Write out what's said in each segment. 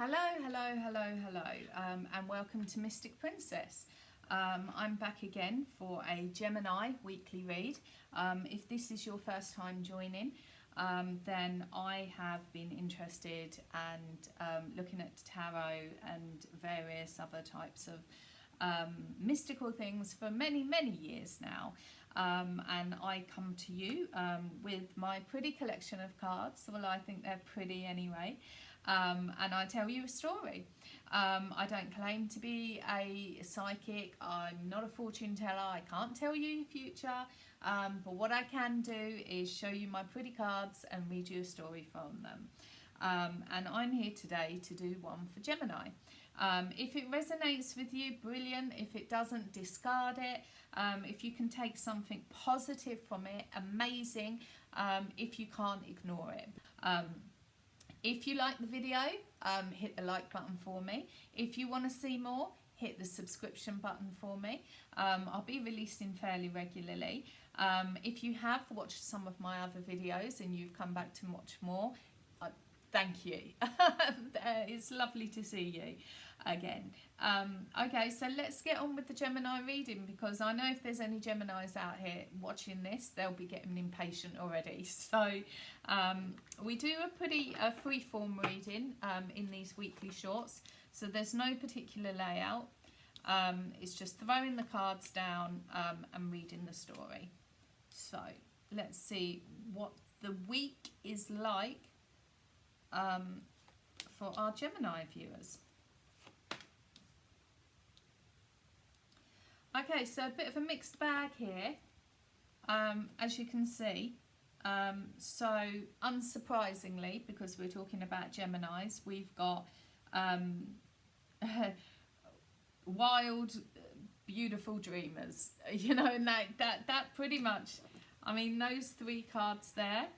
Hello, and welcome to Mystic Princess. I'm back again for a Gemini weekly read. If this is your first time joining, then I have been interested and looking at tarot and various other types of mystical things for many years now. And I come to you with my pretty collection of cards. Well, I think they're pretty anyway. And I tell you a story. I don't claim to be a psychic. I'm not a fortune teller. I can't tell you your future. But what I can do is show you my pretty cards and read you a story from them. And I'm here today to do one for Gemini. If it resonates with you, brilliant. If it doesn't, discard it. If you can take something positive from it, amazing. If you can't, ignore it. If you like the video, hit the like button for me. If you want to see more, hit the subscription button for me. I'll be releasing fairly regularly. If you have watched some of my other videos and you've come back to watch more, thank you. It's lovely to see you again. Okay, so let's get on with the Gemini reading, because I know if there's any Geminis out here watching this, they'll be getting impatient already. So we do a pretty free-form reading in these weekly shorts, so there's no particular layout. It's just throwing the cards down and reading the story. So let's see what the week is like for our Gemini viewers. Okay, so a bit of a mixed bag here, as you can see. So unsurprisingly, because we're talking about Geminis, we've got wild, beautiful dreamers, you know, and that pretty much, I mean, those three cards there,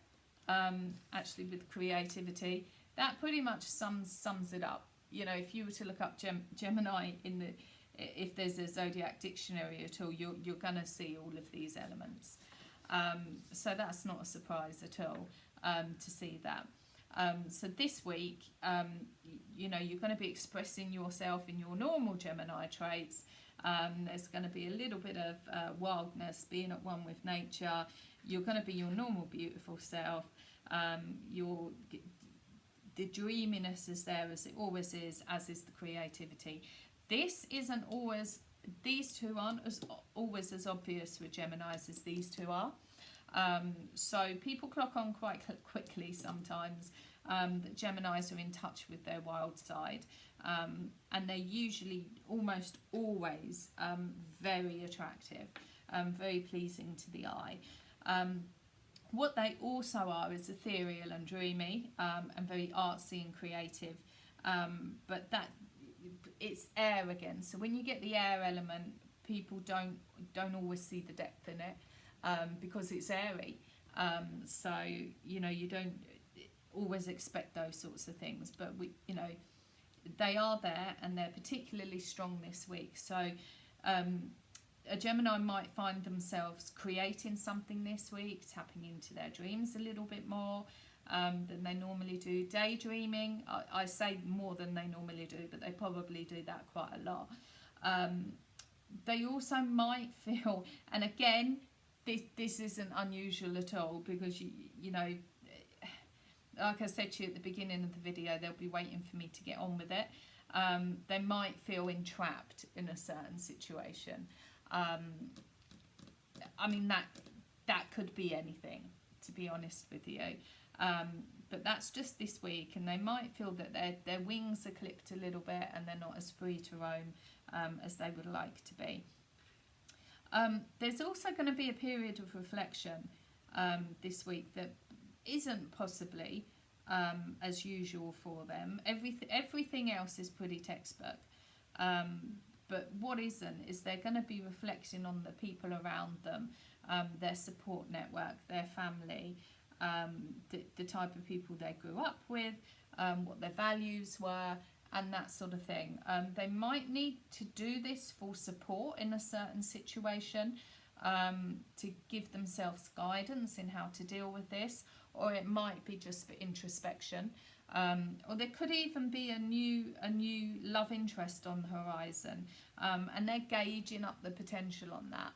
actually with creativity, that pretty much sums it up. You know, if you were to look up Gemini in the, if there's a Zodiac dictionary at all, you're gonna see all of these elements. So that's not a surprise at all to see that. So this week, you know, you're going to be expressing yourself in your normal Gemini traits. There's going to be a little bit of wildness, being at one with nature. You're going to be your normal beautiful self. The dreaminess is there, as it always is, as is the creativity. This isn't always, these two aren't always as obvious with Geminis as these two are. So people clock on quite quickly sometimes that Geminis are in touch with their wild side, and they're usually almost always very attractive, very pleasing to the eye. What they also are is ethereal and dreamy, and very artsy and creative, but that it's air again. So when you get the air element, people don't always see the depth in it, because it's airy. So you know, you don't always expect those sorts of things, but you know, they are there, and they're particularly strong this week. So a Gemini might find themselves creating something this week, tapping into their dreams a little bit more than they normally do. Daydreaming, I say more than they normally do, but they probably do that quite a lot. They also might feel, and again, this isn't unusual at all, because you know, like I said to you at the beginning of the video, they'll be waiting for me to get on with it. They might feel entrapped in a certain situation. I mean, that could be anything, to be honest with you. But that's just this week, and they might feel that their wings are clipped a little bit, and they're not as free to roam as they would like to be. There's also going to be a period of reflection this week that isn't possibly as usual for them. Everything else is pretty textbook, but what isn't is they're going to be reflecting on the people around them, their support network, their family, the type of people they grew up with, what their values were, and that sort of thing. They might need to do this for support in a certain situation, to give themselves guidance in how to deal with this, or it might be just for introspection. or there could even be a new love interest on the horizon, and they're gauging up the potential on that,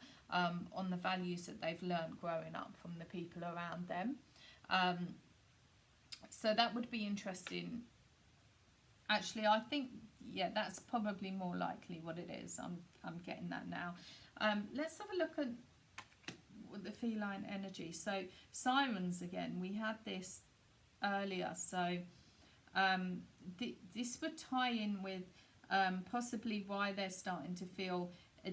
on the values that they've learned growing up from the people around them. So that would be interesting. Actually, I think, yeah, that's probably more likely what it is. I'm getting that now. Let's have a look at the feline energy. So sirens again, we had this earlier. So this would tie in with possibly why they're starting to feel,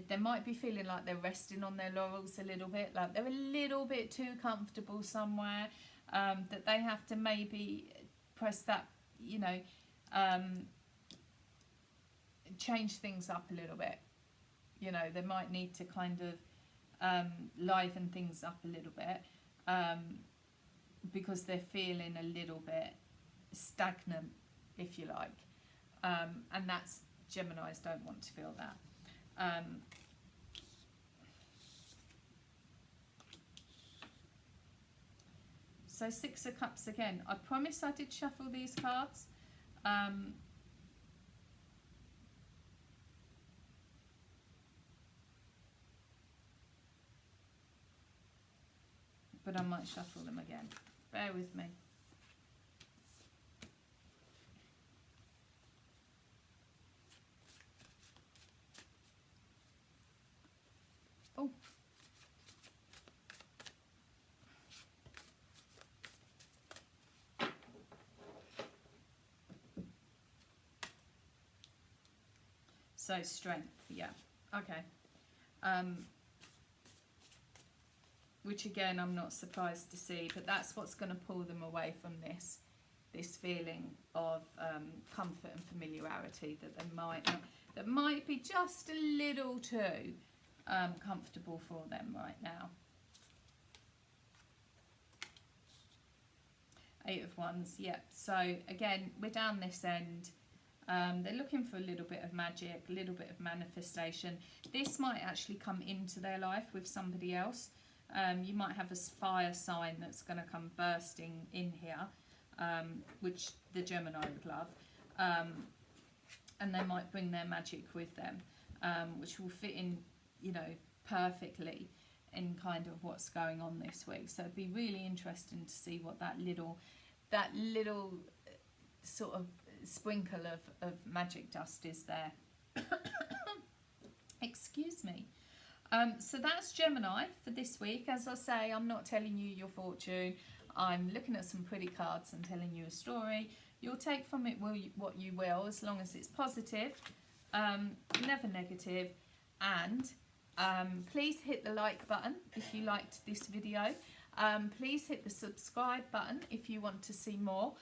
they might be feeling like they're resting on their laurels a little bit, like they're a little bit too comfortable somewhere, that they have to maybe press that, you know, change things up a little bit. You know, they might need to kind of liven things up a little bit, because they're feeling a little bit stagnant, if you like, and that's, Geminis don't want to feel that. So Six of Cups again. I promise I did shuffle these cards. But I might shuffle them again. Bear with me. Oh. So strength, yeah, okay. Which again, I'm not surprised to see, but that's what's going to pull them away from this feeling of comfort and familiarity that they might be just a little too comfortable for them right now. Eight of Wands, yep. So again, we're down this end. They're looking for a little bit of magic, a little bit of manifestation. This might actually come into their life with somebody else. You might have a fire sign that's going to come bursting in here, which the Gemini would love. And they might bring their magic with them, which will fit in, you know, perfectly in kind of what's going on this week. So it'd be really interesting to see what that little sort of sprinkle of magic dust is there. Excuse me. So that's Gemini for this week. As I say, I'm not telling you your fortune. I'm looking at some pretty cards and telling you a story. You'll take from it what you will, as long as it's positive, never negative. And please hit the like button if you liked this video. Please hit the subscribe button if you want to see more.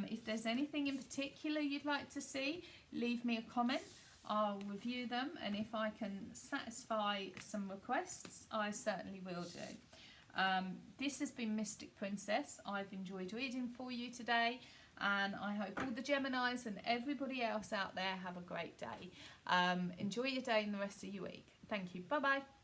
If there's anything in particular you'd like to see, leave me a comment. I'll review them, and if I can satisfy some requests, I certainly will do. This has been Mystic Princess. I've enjoyed reading for you today, and I hope all the Geminis and everybody else out there have a great day. Enjoy your day and the rest of your week. Thank you. Bye-bye.